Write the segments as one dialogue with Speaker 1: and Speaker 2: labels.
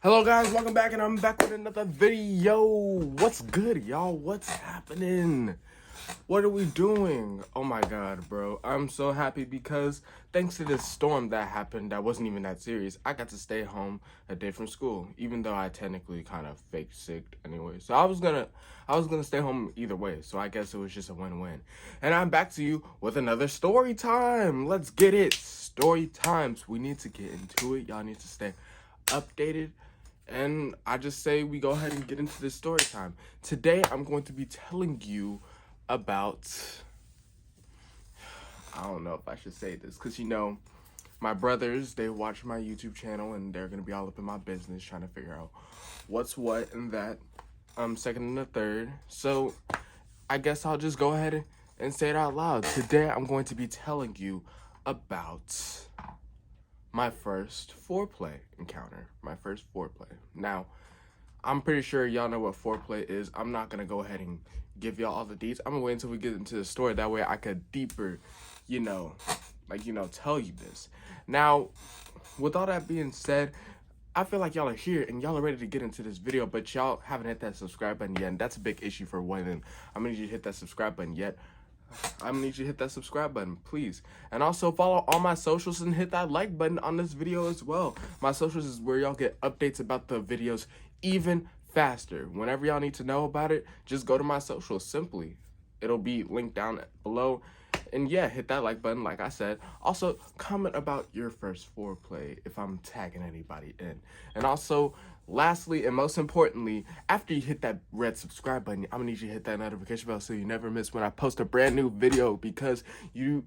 Speaker 1: Hello guys, welcome back, and I'm back with another video. What's good, y'all? What's happening? What are we doing? Oh my god, bro. I'm so happy because thanks to this storm that happened that wasn't even that serious, I got to stay home a day from school, even though I technically kind of fake sick anyway. So I was gonna stay home either way, so I guess it was just a win-win. And I'm back to you with another story time. Let's get it. Story times. We need to get into it. Y'all need to stay updated. And I just say we go ahead and get into this story time. Today, I'm going to be telling you about, I don't know if I should say this, because my brothers, they watch my YouTube channel and they're going to be all up in my business trying to figure out what's what and that, second and the third. So I guess I'll just go ahead and say it out loud. Today, I'm going to be telling you about my first foreplay encounter, my first foreplay. Now, I'm pretty sure y'all know what foreplay is. I'm not gonna go ahead and give y'all all the deets. I'm gonna wait until we get into the story. That way I could deeper, tell you this. Now, with all that being said, I feel like y'all are here and y'all are ready to get into this video, but y'all haven't hit that subscribe button yet, and that's a big issue for one. And I'm gonna need you to hit that subscribe button yet. I'm gonna need you to hit that subscribe button, please. And also follow all my socials and hit that like button on this video as well. My socials is where y'all get updates about the videos even faster. Whenever y'all need to know about it, just go to my socials simply. It'll be linked down below. And yeah, hit that like button, like I said. Also, comment about your first foreplay if I'm tagging anybody in. And also, lastly and most importantly, after you hit that red subscribe button, I'm gonna need you to hit that notification bell so you never miss when I post a brand new video, because you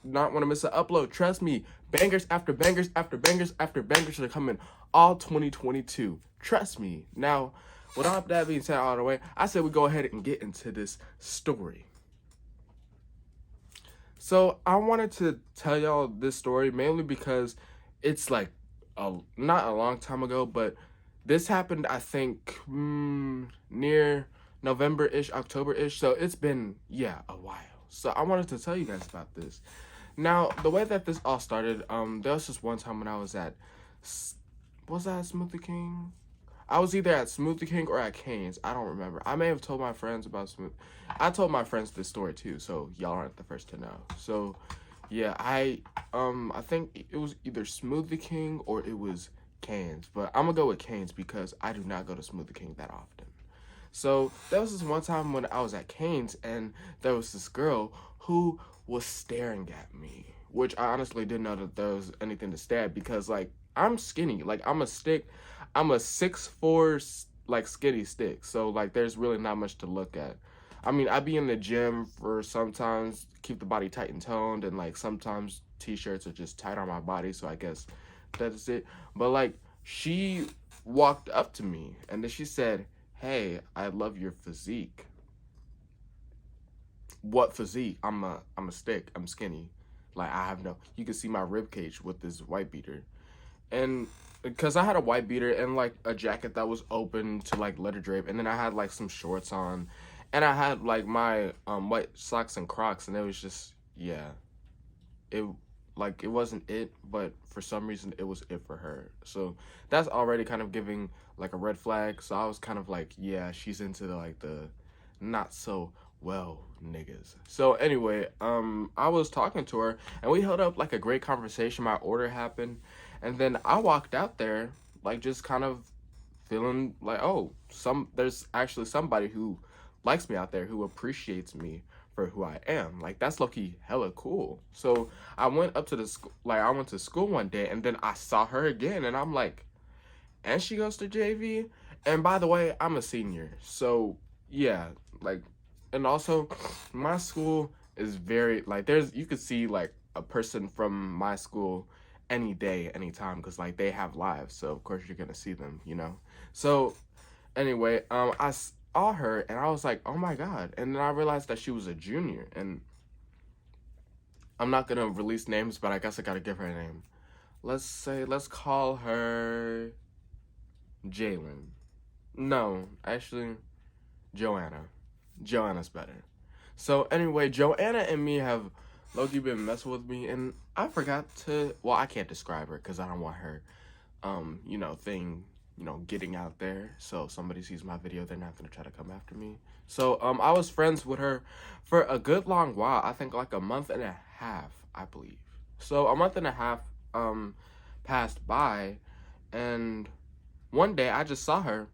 Speaker 1: not want to miss an upload. Trust me, bangers after bangers after bangers after bangers are coming all 2022. Trust me. Now, with all that being said all the way, I said we go ahead and get into this story. So I wanted to tell y'all this story mainly because it's like not a long time ago, but this happened, I think, near November-ish, October-ish. So it's been, a while. So I wanted to tell you guys about this. Now, the way that this all started, there was just one time when I was at, was that Smoothie King? I was either at Smoothie King or at Cane's. I don't remember. I may have told my friends about I told my friends this story too, so y'all aren't the first to know. So, yeah, I think it was either Smoothie King or it was Cane's, but I'm gonna go with Cane's because I do not go to Smoothie King that often. So there was this one time when I was at Cane's and there was this girl who was staring at me, which I honestly didn't know that there was anything to stare at because, like, I'm skinny. Like, I'm a 6'4", like, skinny stick. So, like, there's really not much to look at. I mean, I be in the gym for sometimes keep the body tight and toned, and, like, sometimes t-shirts are just tight on my body, so I guess that is it. But, like, she walked up to me, and then she said, "Hey, I love your physique." What physique? I'm a stick. I'm skinny. Like, I have no, you can see my rib cage with this white beater. And because I had a white beater and like a jacket that was open to like letter drape, and then I had like some shorts on, and I had like my white socks and Crocs, and it was just, it wasn't it, but for some reason it was it for her. So that's already kind of giving like a red flag. So I was kind of like, yeah, she's into the not so well niggas. So anyway, I was talking to her and we held up like a great conversation. My order happened, and then I walked out there like just kind of feeling like, oh, there's actually somebody who likes me out there, who appreciates me for who I am. Like, that's low-key hella cool. So I went up to the school, like I went to school one day, and then I saw her again, and I'm like, and she goes to JV? And by the way, I'm a senior. So yeah, like, and also my school is very, like, you could see like a person from my school any day, anytime, because like they have lives, so of course you're gonna see them, So anyway, I saw her and I was like, oh my god. And then I realized that she was a junior, and I'm not gonna release names, but I guess I gotta give her a name. Let's call her Jalen. No, actually, Joanna. Joanna's better. So anyway, Joanna and me have low-key been messing with me, and I forgot to, well, I can't describe her because I don't want her, thing getting out there. So if somebody sees my video, they're not gonna try to come after me. So I was friends with her for a good long while. I think like a month and a half, I believe. So a month and a half passed by, and one day I just saw her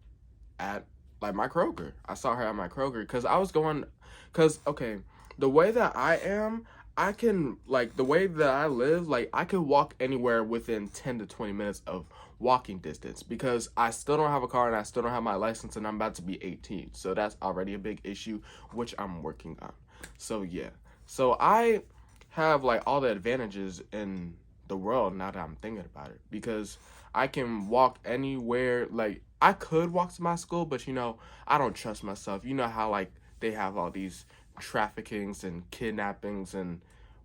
Speaker 1: at like my Kroger. I saw her at my Kroger because I was going, because okay, the way that I am, I can like the way that I live, like I can walk anywhere within 10 to 20 minutes of walking distance because I still don't have a car and I still don't have my license and I'm about to be 18. So that's already a big issue, which I'm working on. So yeah. So I have like all the advantages in the world now that I'm thinking about it because I can walk anywhere. Like I could walk to my school, but I don't trust myself. You know how like they have all these traffickings and kidnappings and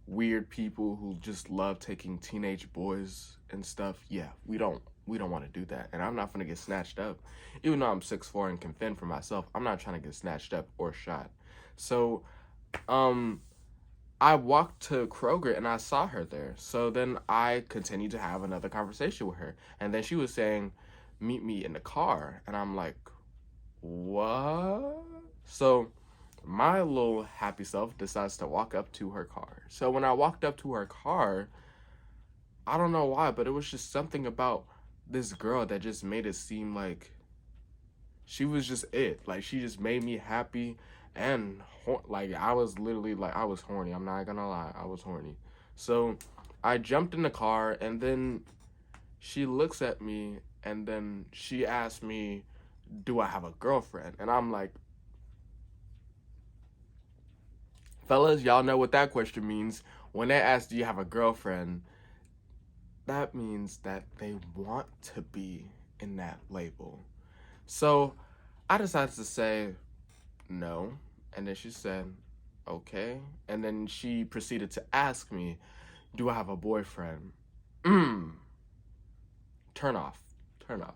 Speaker 1: weird people who just love taking teenage boys and stuff. Yeah, we don't want to do that. And I'm not gonna get snatched up. Even though I'm 6'4" and can fend for myself, I'm not trying to get snatched up or shot. So um I walked to Kroger and I saw her there. So then I continued to have another conversation with her. And then she was saying, meet me in the car. And I'm like, what? So my little happy self decides to walk up to her car. So when I walked up to her car, I don't know why, but it was just something about this girl that just made it seem like she was just it. Like she just made me happy and like I was literally like I was horny. I'm not gonna lie, I was horny. So I jumped in the car and then she looks at me and then she asked me, "Do I have a girlfriend?" And I'm like, fellas, y'all know what that question means. When they ask, "Do you have a girlfriend?" that means that they want to be in that label. So I decided to say no. And then she said, okay. And then she proceeded to ask me, do I have a boyfriend? Turn off. Turn off.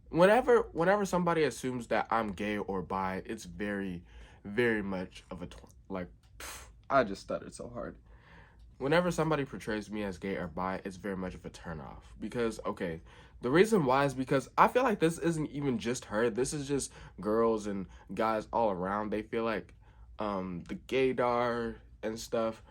Speaker 1: Whenever somebody assumes that I'm gay or bi, it's very, very much of a, like, I just stuttered so hard. Whenever somebody portrays me as gay or bi, it's very much of a turnoff. Because, okay, the reason why is because I feel like this isn't even just her. This is just girls and guys all around. They feel like the gaydar and stuff.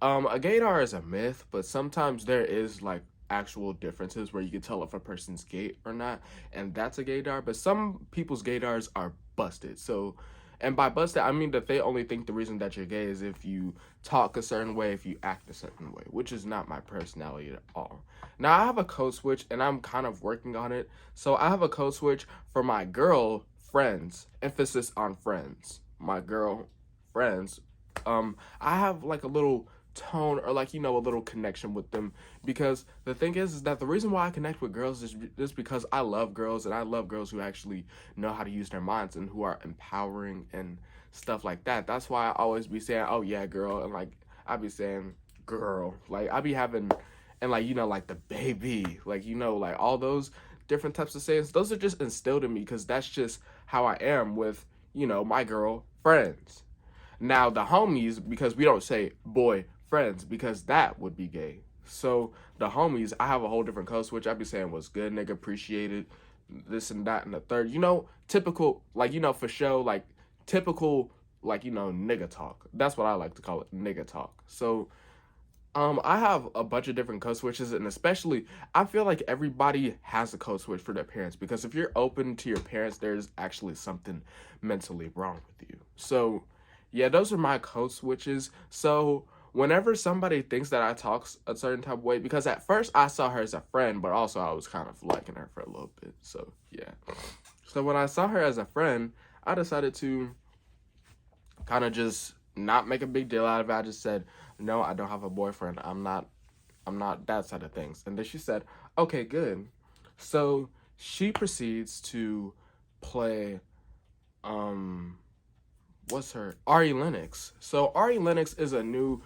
Speaker 1: A gaydar is a myth, but sometimes there is like actual differences where you can tell if a person's gay or not, and that's a gaydar. But some people's gaydars are busted. So, and by busted, I mean that they only think the reason that you're gay is if you talk a certain way, if you act a certain way, which is not my personality at all. Now, I have a code switch, and I'm kind of working on it. So, I have a code switch for my girl friends, emphasis on friends. My girl friends. I have like a little tone or like a little connection with them because the thing is that the reason why I connect with girls is just because I love girls and I love girls who actually know how to use their minds and who are empowering and stuff like that. That's why I always be saying, oh yeah, girl, and like I be saying girl, like I be having, and like like the baby, like like all those different types of sayings, those are just instilled in me because that's just how I am with my girl friends. Now the homies, because we don't say boy friends because that would be gay. So the homies, I have a whole different code switch. I be saying what's good, nigga, appreciated, this and that and the third. Typical like for show, like typical like nigga talk. That's what I like to call it, nigga talk. So I have a bunch of different code switches, and especially I feel like everybody has a code switch for their parents because if you're open to your parents, there's actually something mentally wrong with you. So yeah, those are my code switches. So whenever somebody thinks that I talk a certain type of way, because at first I saw her as a friend, but also I was kind of liking her for a little bit. So yeah. So when I saw her as a friend, I decided to kind of just not make a big deal out of it. I just said, no, I don't have a boyfriend. I'm not that side of things. And then she said, okay, good. So she proceeds to play, what's her? Ari Lennox. So Ari Lennox is a new,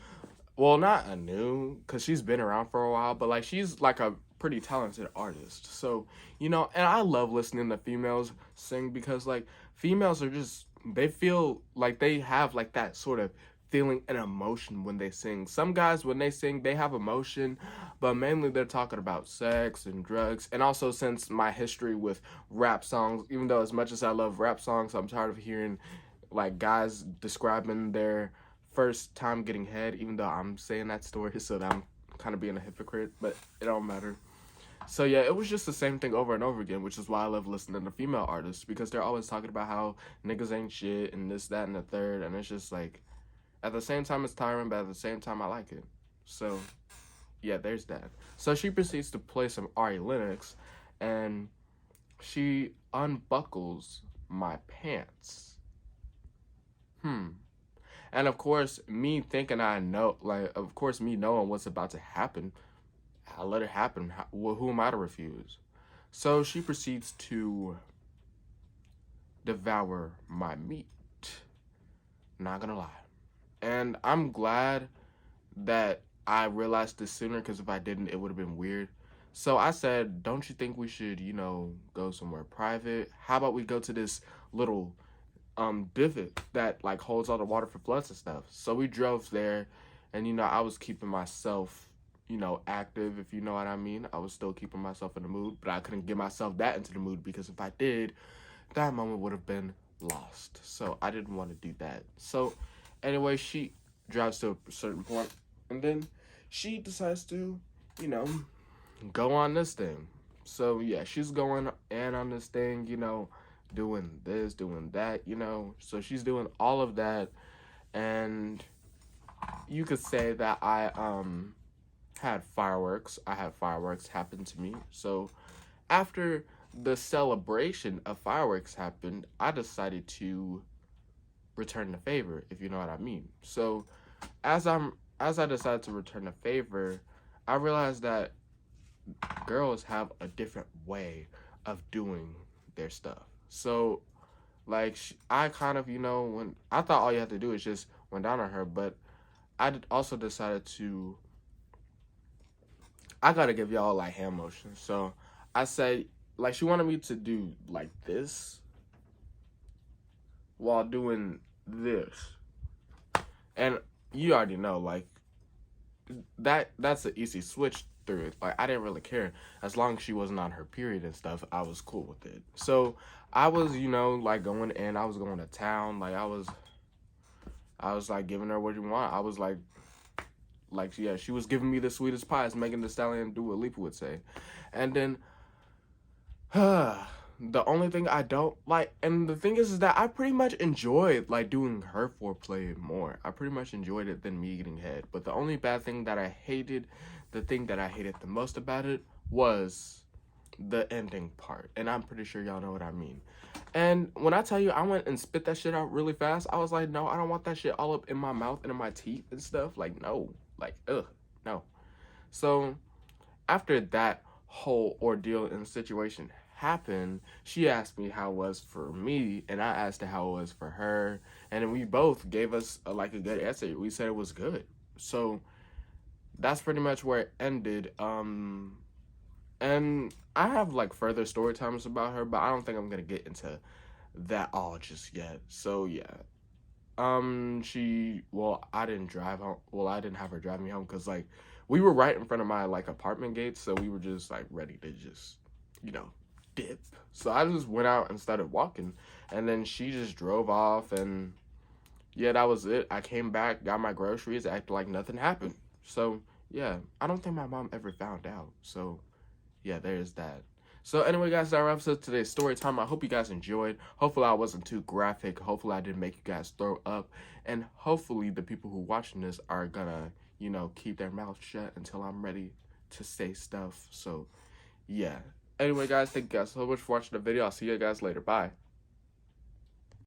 Speaker 1: well, not a new, because she's been around for a while, but like she's like a pretty talented artist. So, and I love listening to females sing because like females are just, they feel like they have like that sort of feeling an emotion when they sing. Some guys, when they sing, they have emotion, but mainly they're talking about sex and drugs. And also, since my history with rap songs, even though as much as I love rap songs, I'm tired of hearing like guys describing their first time getting head, even though I'm saying that story, so that I'm kind of being a hypocrite, but it don't matter. So yeah, it was just the same thing over and over again, which is why I love listening to female artists, because they're always talking about how niggas ain't shit and this, that, and the third, and it's just like, at the same time it's tiring, but at the same time I like it. So yeah, there's that. So she proceeds to play some Ari Lennox, and she unbuckles my pants. And of course, me thinking I know, like, of course, me knowing what's about to happen, I let it happen. Who am I to refuse? So she proceeds to devour my meat. Not gonna lie. And I'm glad that I realized this sooner, because if I didn't, it would have been weird. So I said, don't you think we should, go somewhere private? How about we go to this little divot that like holds all the water for floods and stuff? So we drove there, and I was keeping myself active, if you know what I mean. I was still keeping myself in the mood, but I couldn't get myself that into the mood, because if I did, that moment would have been lost. So I didn't want to do that. So anyway, she drives to a certain point, and then she decides to, you know, go on this thing. So yeah, she's going in on this thing, doing this, doing that, So she's doing all of that, and you could say that I had fireworks. I had fireworks happen to me. So after the celebration of fireworks happened, I decided to return the favor, if you know what I mean. So as I decided to return the favor, I realized that girls have a different way of doing their stuff. So like I kind of, when I thought all you had to do is just went down on her, but also decided to, I gotta give y'all like hand motions. So I said, like, she wanted me to do like this while doing this. And you already know, like, that's an easy switch through it. Like, I didn't really care. As long as she wasn't on her period and stuff, I was cool with it. So I was, like going in, I was going to town. Like, I was like giving her what you want. I was like, yeah, she was giving me the sweetest pie, as Megan Thee Stallion Dua Lipa would say. And then, the only thing I don't like, and the thing is that I pretty much enjoyed like doing her foreplay more. I pretty much enjoyed it than me getting head. But the only bad thing that I hated, the thing that I hated the most about it, was the ending part. And I'm pretty sure y'all know what I mean. And when I tell you I went and spit that shit out really fast, I was like, no, I don't want that shit all up in my mouth and in my teeth and stuff. Like, no. Like, ugh, no. So after that whole ordeal and situation happened, she asked me how it was for me, and I asked her how it was for her, and then we both gave us a good answer. We said it was good. So that's pretty much where it ended. And I have like further story times about her, but I don't think I'm gonna get into that all just yet. So yeah. I didn't drive home. Well, I didn't have her drive me home, because like we were right in front of my like apartment gates, so we were just like ready to just, dip. So I just went out and started walking, and then she just drove off, and yeah, that was it. I came back, got my groceries, acted like nothing happened. So yeah, I don't think my mom ever found out. So yeah, there's that. So anyway, guys, that wraps up today's story time. I hope you guys enjoyed. Hopefully I wasn't too graphic. Hopefully I didn't make you guys throw up. And hopefully the people who watching this are gonna, keep their mouth shut until I'm ready to say stuff. So yeah. Anyway, guys, thank you guys so much for watching the video. I'll see you guys later. Bye.